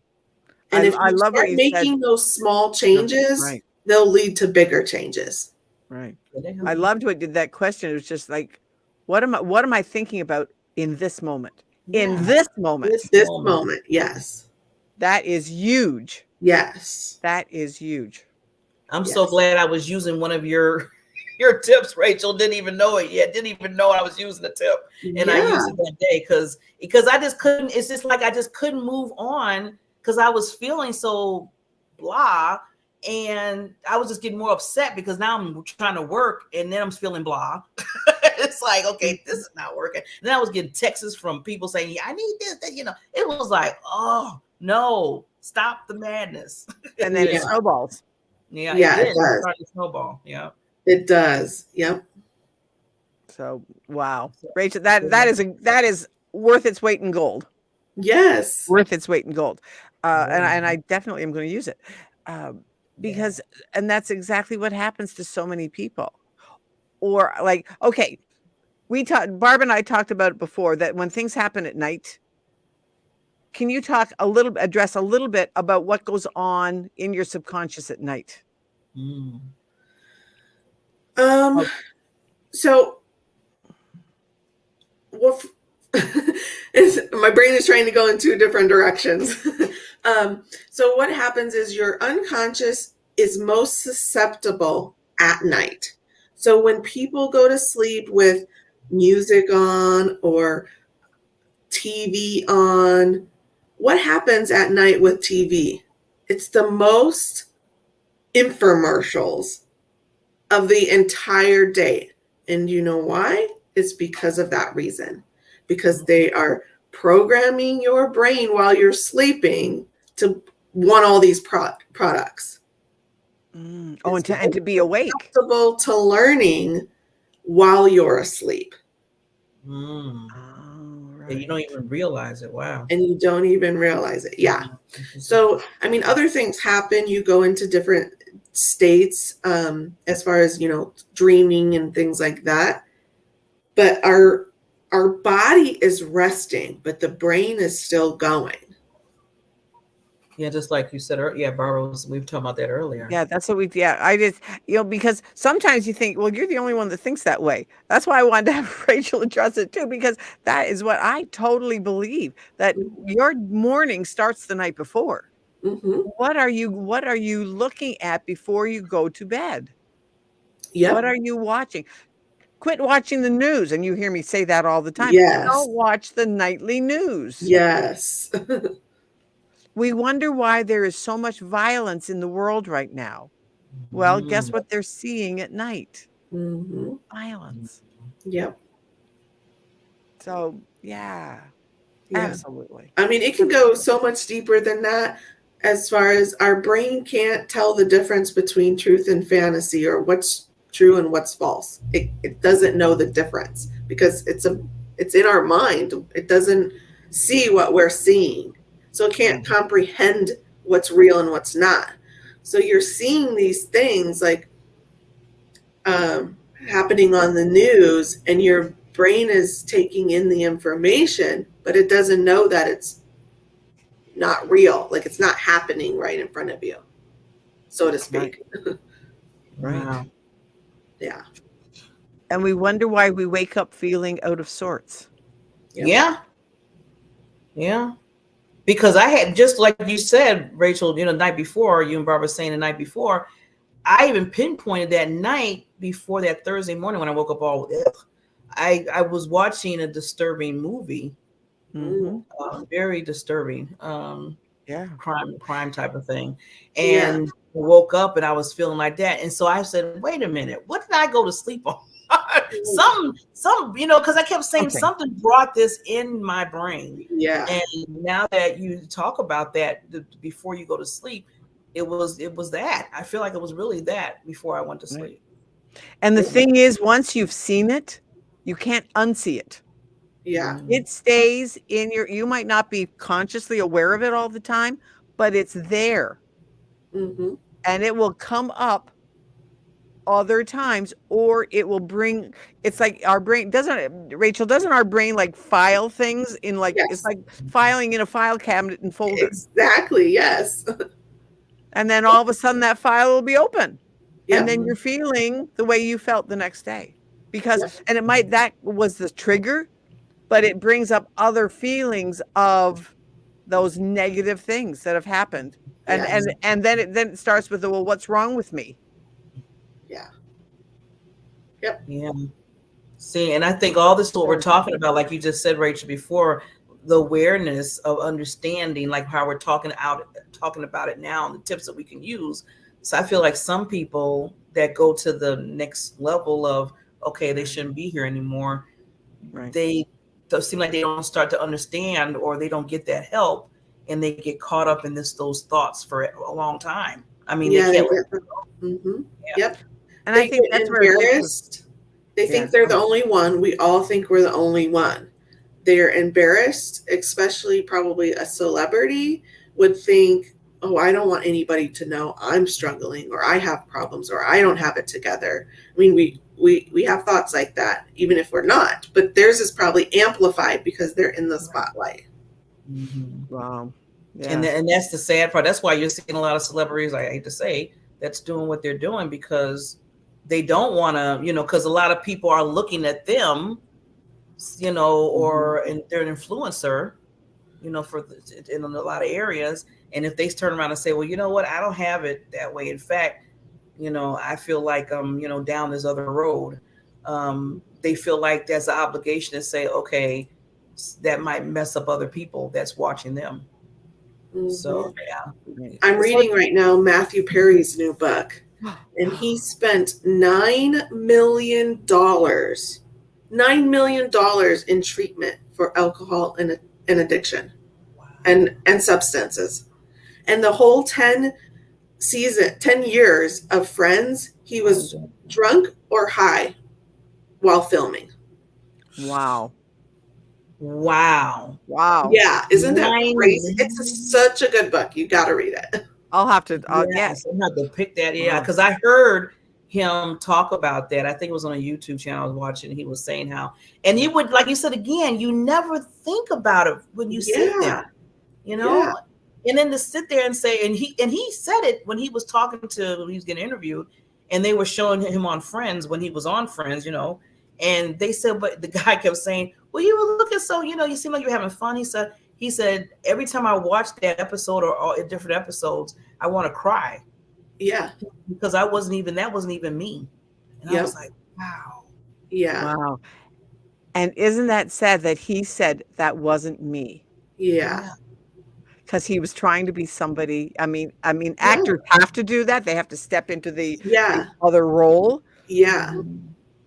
And if you start making those small changes, they'll lead to bigger changes. Right. I loved what did that question. It was just like, what am I thinking about in this moment? In this moment. This moment, yes. That is huge. Yes. That is huge. I'm so glad I was using one of your tips, Rachel. Didn't even know it yet. Didn't even know I was using the tip. And I used it that day because I just couldn't, it's just like I just couldn't move on because I was feeling so blah. And I was just getting more upset because now I'm trying to work and then I'm feeling blah. It's like, okay, this is not working. And then I was getting texts from people saying, I need this, that, it was like, oh no, stop the madness. And then it snowballs. Yeah, it does. It's starting to snowball. Yeah. It does. Yep. So wow. Rachel, that is worth its weight in gold. Yes. Worth its weight in gold. And I definitely am going to use it. Because and that's exactly what happens to so many people. Or like, okay, Barb and I talked about it before, that when things happen at night, can you address a little bit about what goes on in your subconscious at night? So, well, My brain is trying to go in 2 different directions. So what happens is your unconscious is most susceptible at night. So when people go to sleep with music on or TV on, what happens at night with TV? It's the most infomercials of the entire day. And you know why? It's because of that reason. Because they are programming your brain while you're sleeping to want all these products. Oh, and to be awake. Susceptible to learning while you're asleep. Mm. Oh, right. Yeah, you don't even realize it. Wow. And you don't even realize it. Yeah. So, I mean, other things happen. You go into different states as far as, dreaming and things like that. But our body is resting, but the brain is still going. Yeah, just like you said, yeah, Barbara, we were talking about that earlier. Yeah, that's what I just, because sometimes you think, well, you're the only one that thinks that way. That's why I wanted to have Rachel address it too, because that is what I totally believe, that your morning starts the night before. Mm-hmm. What are you looking at before you go to bed? Yep. What are you watching? Quit watching the news. And you hear me say that all the time. Yes. Don't watch the nightly news. Yes. We wonder why there is so much violence in the world right now. Well, guess what they're seeing at night? Mm-hmm. Violence. Yep. So, yeah, absolutely. I mean, it can go so much deeper than that, as far as our brain can't tell the difference between truth and fantasy, or what's true and what's false. It doesn't know the difference because it's in our mind. It doesn't see what we're seeing. So it can't comprehend what's real and what's not. So you're seeing these things like happening on the news, and your brain is taking in the information, but it doesn't know that it's not real. Like it's not happening right in front of you, so to speak. Right. Wow. Yeah. And we wonder why we wake up feeling out of sorts. Yep. Yeah. Because I had, just like you said, Rachel, the night before, you and Barbara saying the night before, I even pinpointed that night before that Thursday morning when I woke up I was watching a disturbing movie. Mm-hmm. Very disturbing. Crime type of thing. And woke up and I was feeling like that. And so I said, wait a minute, what did I go to sleep on? some, because I kept saying something brought this in my brain. Yeah. And now that you talk about that before you go to sleep, it was that. I feel like it was really that before I went to sleep. And the thing is, once you've seen it, you can't unsee it. Yeah. It stays in you might not be consciously aware of it all the time, but it's there. Mm-hmm. And it will come up other times, or it will bring, it's like our brain doesn't our brain like file things in like, it's like filing in a file cabinet and folder. Exactly. Yes. And then all of a sudden that file will be open. And then you're feeling the way you felt the next day, because, and that was the trigger, but it brings up other feelings of those negative things that have happened. And then it starts with well, what's wrong with me? Yeah. Yep. Yeah. See, and I think all this, what we're talking about, like you just said, Rachel, before, the awareness of understanding, like how we're talking about it now, and the tips that we can use. So I feel like some people that go to the next level of, okay, they shouldn't be here anymore. Right. They seem like they don't start to understand, or they don't get that help, and they get caught up in those thoughts for a long time. I mean, they can't. Mm-hmm. Yep. And they I think get that's embarrassed. They think they're the only one. We all think we're the only one. They're embarrassed, especially probably a celebrity would think, oh, I don't want anybody to know I'm struggling, or I have problems, or I don't have it together. I mean, we have thoughts like that, even if we're not, but theirs is probably amplified because they're in the spotlight. Mm-hmm. Wow. Yeah. And that's the sad part. That's why you're seeing a lot of celebrities, I hate to say, that's doing what they're doing, because they don't want to, because a lot of people are looking at them you know, or and they're an influencer, you know, in a lot of areas. And if they turn around and say, well, you know what, I don't have it that way. In fact, you know, I feel like you know, down this other road. They feel like there's an obligation to say, okay, that might mess up other people that's watching them. So yeah. I'm reading right now Matthew Perry's new book, and he spent $9 million in treatment for alcohol and addiction and substances. And the whole 10 years of Friends, he was drunk or high while filming. Wow. Yeah, isn't that crazy? It's such a good book. You got to read it. I'll have to. Yes, I'll have to pick that. Yeah, because I heard him talk about that. I think it was on a YouTube channel I was watching. He was saying how, and you would, like you said again, you never think about it when you sit there, you know. And then to sit there and say, and he said it when he was talking to, when he was getting interviewed, and they were showing him on Friends when he was on Friends, you know, and they said, but the guy kept saying, well, you were looking so, you know, you seem like you're having fun. He said, every time I watch that episode or different episodes, I want to cry. Yeah. Because that wasn't even me. And I was like, wow. Yeah. Wow. And isn't that sad that he said that wasn't me? Yeah. Because he was trying to be somebody. I mean, actors have to do that. They have to step into the other role. Yeah.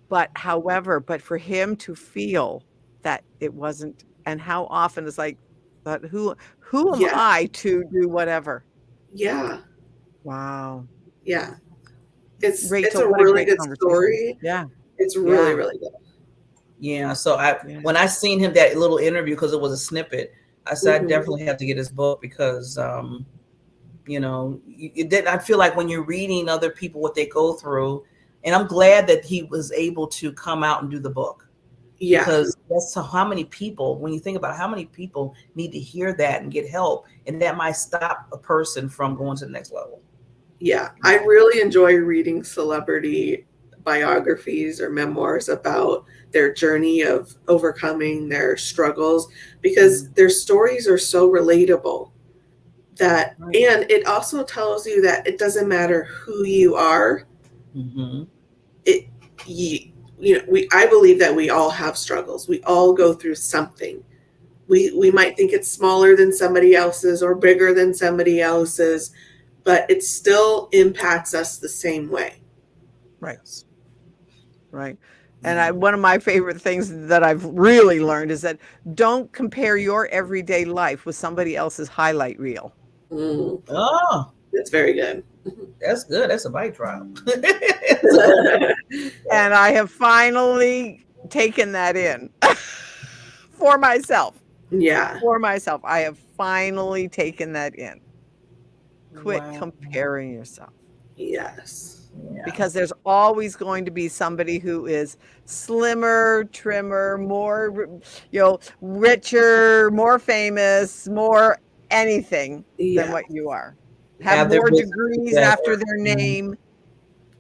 But for him to feel that it wasn't, and how often it's like, but who am I to do whatever? Yeah. Wow. Yeah. It's Rachel, a really good story. Yeah. It's really, really good. Yeah. So when I seen him that little interview, because it was a snippet, I said I definitely have to get his book because you know, I feel like when you're reading other people what they go through, and I'm glad that he was able to come out and do the book. Yeah. Because that's how many people, when you think about how many people need to hear that and get help, and that might stop a person from going to the next level. Yeah. I really enjoy reading celebrity biographies or memoirs about their journey of overcoming their struggles, because their stories are so relatable that, and it also tells you that it doesn't matter who you are. I believe that we all have struggles. We all go through something. We might think it's smaller than somebody else's or bigger than somebody else's, but it still impacts us the same way. Right. And one of my favorite things that I've really learned is that don't compare your everyday life with somebody else's highlight reel. Oh, that's very good. That's good. That's a bite drop. And I have finally taken that in for myself. Yeah. For myself. I have finally taken that in. Quit comparing yourself. Yes. Yeah. Because there's always going to be somebody who is slimmer, trimmer, more, richer, more famous, more anything than what you are. Have more degrees after their name,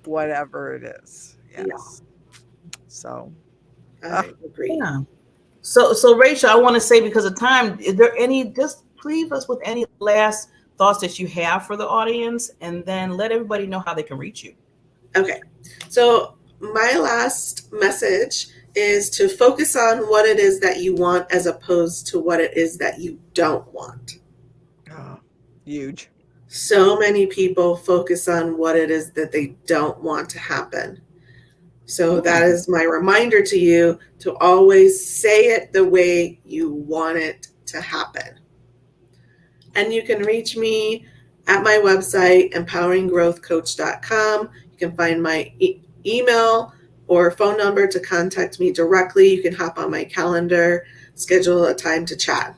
whatever it is. Yes. So I agree. Yeah. So Rachel, I want to say, because of time, is there just leave us with any last thoughts that you have for the audience, and then let everybody know how they can reach you. Okay. So my last message is to focus on what it is that you want as opposed to what it is that you don't want. Oh, huge. So many people focus on what it is that they don't want to happen. So that is my reminder to you to always say it the way you want it to happen. And you can reach me at my website, empoweringgrowthcoach.com. You can find my email or phone number to contact me directly. You can hop on my calendar, schedule a time to chat.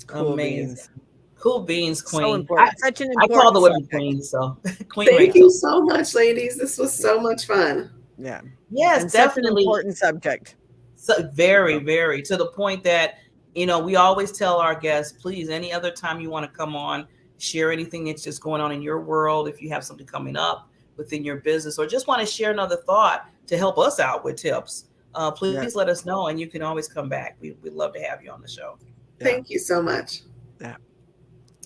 Cool beans. Cool beans, Queen. So important. Such an important I call the women subject. Queen, so Queen. Thank Rachel. you so much, ladies. This was so much fun. Yeah. Yes, and definitely. Such an important subject. So very, very, to the point that, we always tell our guests, please, any other time you want to come on, share anything that's just going on in your world. If you have something coming up within your business, or just want to share another thought to help us out with tips, please let us know, and you can always come back. We'd love to have you on the show. Thank you so much. Yeah.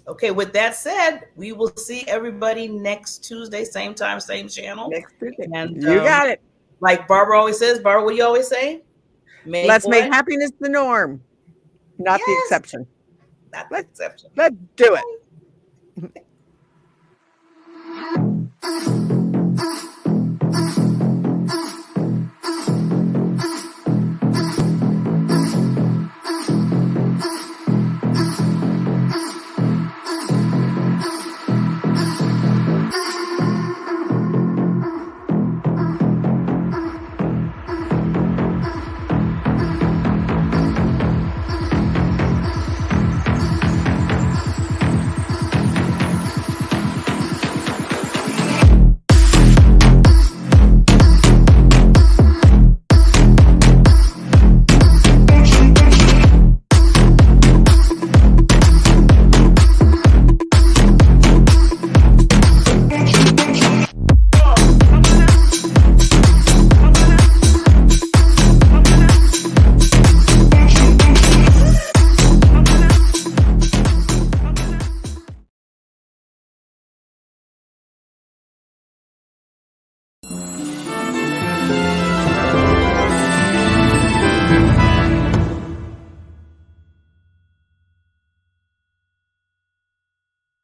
Okay, with that said, we will see everybody next Tuesday, same time, same channel. Next Tuesday. And You got it. Like Barbara always says, Barbara, what do you always say? Let's make happiness the norm, not the exception. Not the exception. Let's do it.